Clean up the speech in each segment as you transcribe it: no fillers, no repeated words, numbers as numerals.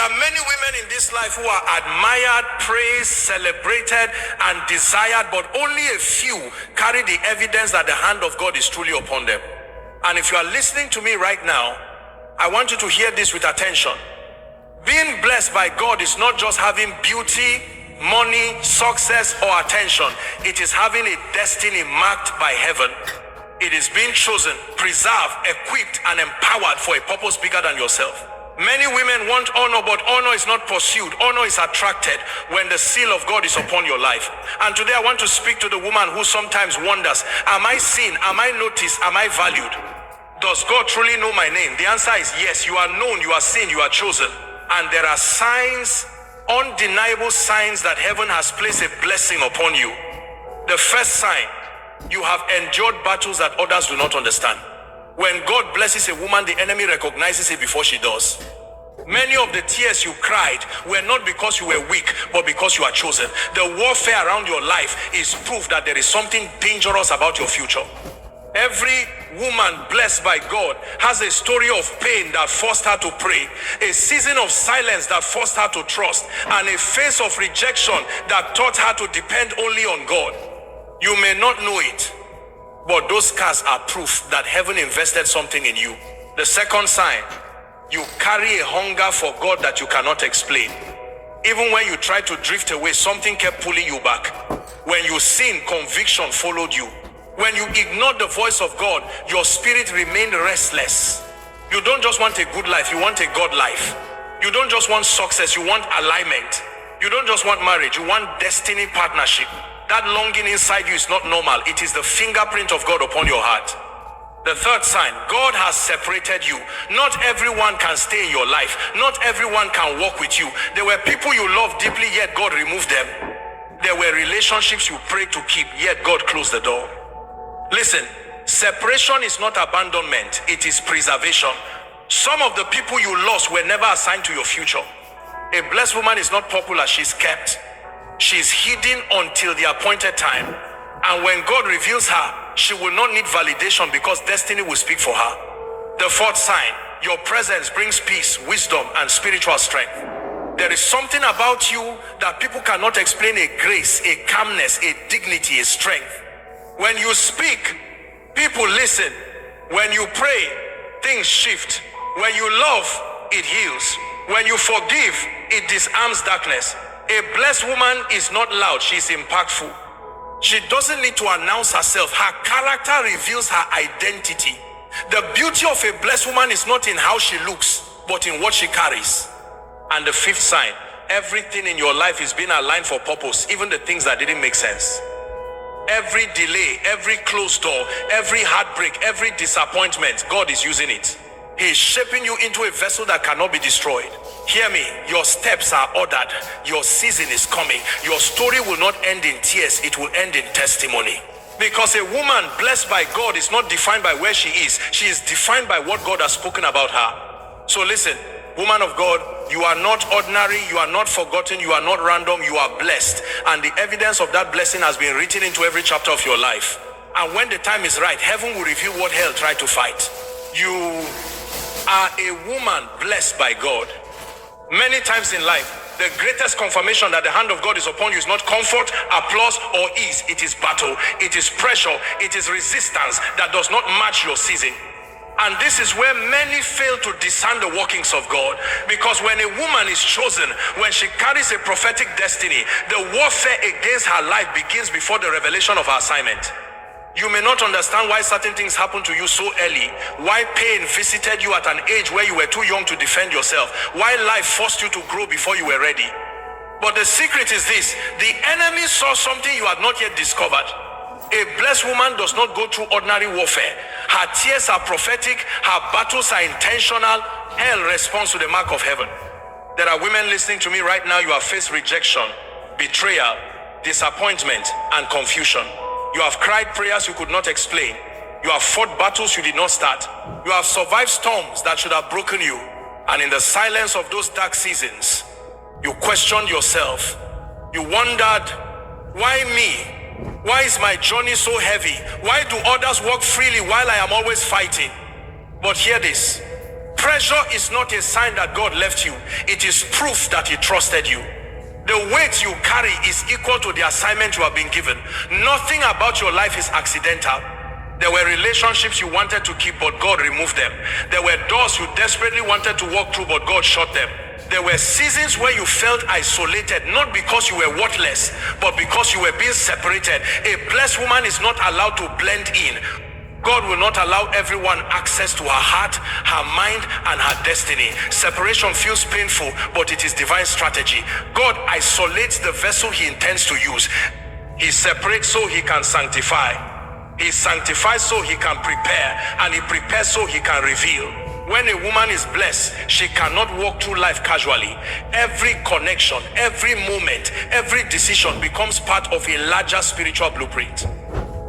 are many women in this life who are admired, praised, celebrated, and desired, but only a few carry the evidence that the hand of God is truly upon them. And if you are listening to me right now, I want you to hear this with attention. Being blessed by God is not just having beauty, money, success, or attention. It is having a destiny marked by heaven. It is being chosen, preserved, equipped, and empowered for a purpose bigger than yourself. Many women want honor, but honor is not pursued. Honor is attracted when the seal of God is upon your life. And today I want to speak to the woman who sometimes wonders, am I seen? Am I noticed? Am I valued? Does God truly know my name? The answer is yes. You are known, you are seen, you are chosen. And there are signs, undeniable signs that heaven has placed a blessing upon you. The first sign, you have endured battles that others do not understand. When God blesses a woman, the enemy recognizes it before she does. Many of the tears you cried were not because you were weak, but because you are chosen. The warfare around your life is proof that there is something dangerous about your future. Every woman blessed by God has a story of pain that forced her to pray, a season of silence that forced her to trust, and a phase of rejection that taught her to depend only on God. You may not know it, but those scars are proof that heaven invested something in you. The second sign, you carry a hunger for God that you cannot explain. Even when you tried to drift away, something kept pulling you back. When you sinned, conviction followed you. When you ignored the voice of God, your spirit remained restless. You don't just want a good life, you want a God life. You don't just want success, you want alignment. You don't just want marriage, you want destiny partnership. That longing inside you is not normal. It is the fingerprint of God upon your heart. The third sign, God has separated you. Not everyone can stay in your life. Not everyone can walk with you. There were people you loved deeply, yet God removed them. There were relationships you prayed to keep, yet God closed the door. Listen, separation is not abandonment, it is preservation. Some of the people you lost were never assigned to your future. A blessed woman is not popular, she's kept. She's hidden until the appointed time. And when God reveals her, she will not need validation because destiny will speak for her. The fourth sign, your presence brings peace, wisdom, and spiritual strength. There is something about you that people cannot explain, a grace, a calmness, a dignity, a strength. When you speak, people listen. When you pray, things shift. When you love, it heals. When you forgive, it disarms darkness. A blessed woman is not loud, she is impactful. She doesn't need to announce herself. Her character reveals her identity. The beauty of a blessed woman is not in how she looks, but in what she carries. And the fifth sign, everything in your life is being aligned for purpose, even the things that didn't make sense. Every delay, every closed door, every heartbreak, every disappointment, God is using it. He is shaping you into a vessel that cannot be destroyed. Hear me, your steps are ordered. Your season is coming. Your story will not end in tears, it will end in testimony. Because a woman blessed by God is not defined by where she is. She is defined by what God has spoken about her. So listen, woman of God, you are not ordinary, you are not forgotten, you are not random, you are blessed. And the evidence of that blessing has been written into every chapter of your life. And when the time is right, heaven will reveal what hell tried to fight. You are a woman blessed by God. Many times in life, the greatest confirmation that the hand of God is upon you is not comfort, applause, or ease. It is battle, it is pressure, it is resistance that does not match your season. And this is where many fail to discern the workings of God. Because when a woman is chosen, when she carries a prophetic destiny, the warfare against her life begins before the revelation of her assignment. You may not understand why certain things happen to you so early, why pain visited you at an age where you were too young to defend yourself, why life forced you to grow before you were ready. But the secret is this: the enemy saw something you had not yet discovered. A blessed woman does not go through ordinary warfare. Her tears are prophetic, her battles are intentional. Hell responds to the mark of heaven. There are women listening to me right now. You have faced rejection, betrayal, disappointment, and confusion. You have cried prayers you could not explain. You have fought battles you did not start. You have survived storms that should have broken you. And in the silence of those dark seasons, you questioned yourself. You wondered, why me? Why is my journey so heavy? Why do others walk freely while I am always fighting? But hear this. Pressure is not a sign that God left you. It is proof that he trusted you. The weight you carry is equal to the assignment you have been given. Nothing about your life is accidental. There were relationships you wanted to keep, but God removed them. There were doors you desperately wanted to walk through, but God shut them. There were seasons where you felt isolated, not because you were worthless, but because you were being separated. A blessed woman is not allowed to blend in. God will not allow everyone access to her heart, her mind, and her destiny. Separation feels painful, but it is divine strategy. God isolates the vessel he intends to use. He separates so he can sanctify. He sanctifies so he can prepare, and he prepares so he can reveal. When a woman is blessed, she cannot walk through life casually. Every connection, every moment, every decision becomes part of a larger spiritual blueprint.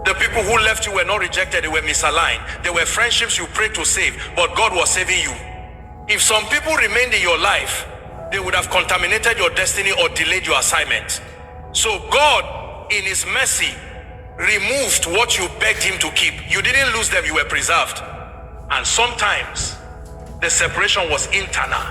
The people who left you were not rejected, they were misaligned. There were friendships you prayed to save, but God was saving you. If some people remained in your life, they would have contaminated your destiny or delayed your assignment. So God, in his mercy, removed what you begged him to keep. You didn't lose them, you were preserved. And sometimes the separation was internal.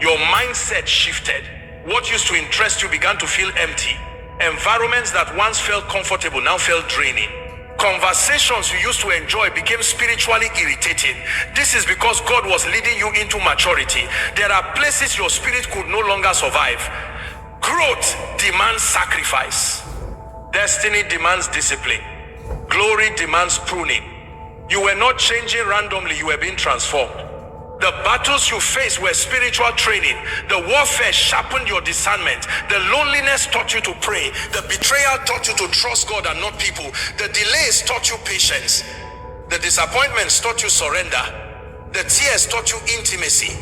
Your mindset shifted. What used to interest you began to feel empty. Environments that once felt comfortable now felt draining. Conversations you used to enjoy became spiritually irritating. This is because God was leading you into maturity. There are places your spirit could no longer survive. Growth demands sacrifice. Destiny demands discipline. Glory demands pruning. You were not changing randomly, you were being transformed. The battles you faced were spiritual training. The warfare sharpened your discernment. The loneliness taught you to pray. The betrayal taught you to trust God and not people. The delays taught you patience. The disappointments taught you surrender. The tears taught you intimacy.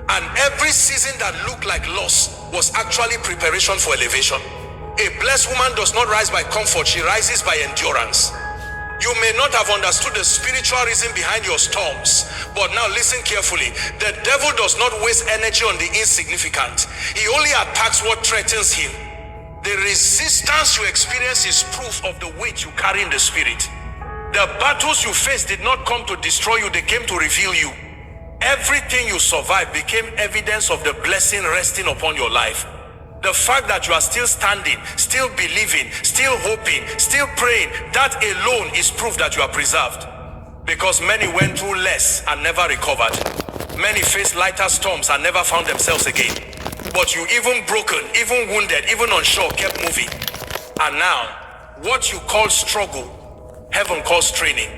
And every season that looked like loss was actually preparation for elevation. A blessed woman does not rise by comfort, she rises by endurance. You may not have understood the spiritual reason behind your storms, but now listen carefully. The devil does not waste energy on the insignificant. He only attacks what threatens him. The resistance you experience is proof of the weight you carry in the spirit. The battles you face did not come to destroy you, they came to reveal you. Everything you survived became evidence of the blessing resting upon your life. The fact that you are still standing, still believing, still hoping, still praying, that alone is proof that you are preserved. Because many went through less and never recovered. Many faced lighter storms and never found themselves again. But you, even broken, even wounded, even unsure, kept moving. And now, what you call struggle, heaven calls training.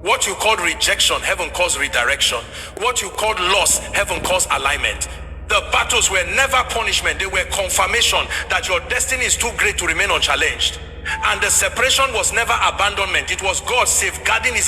What you called rejection, heaven calls redirection. What you called loss, heaven calls alignment. The battles were never punishment, they were confirmation that your destiny is too great to remain unchallenged. And the separation was never abandonment, it was God safeguarding his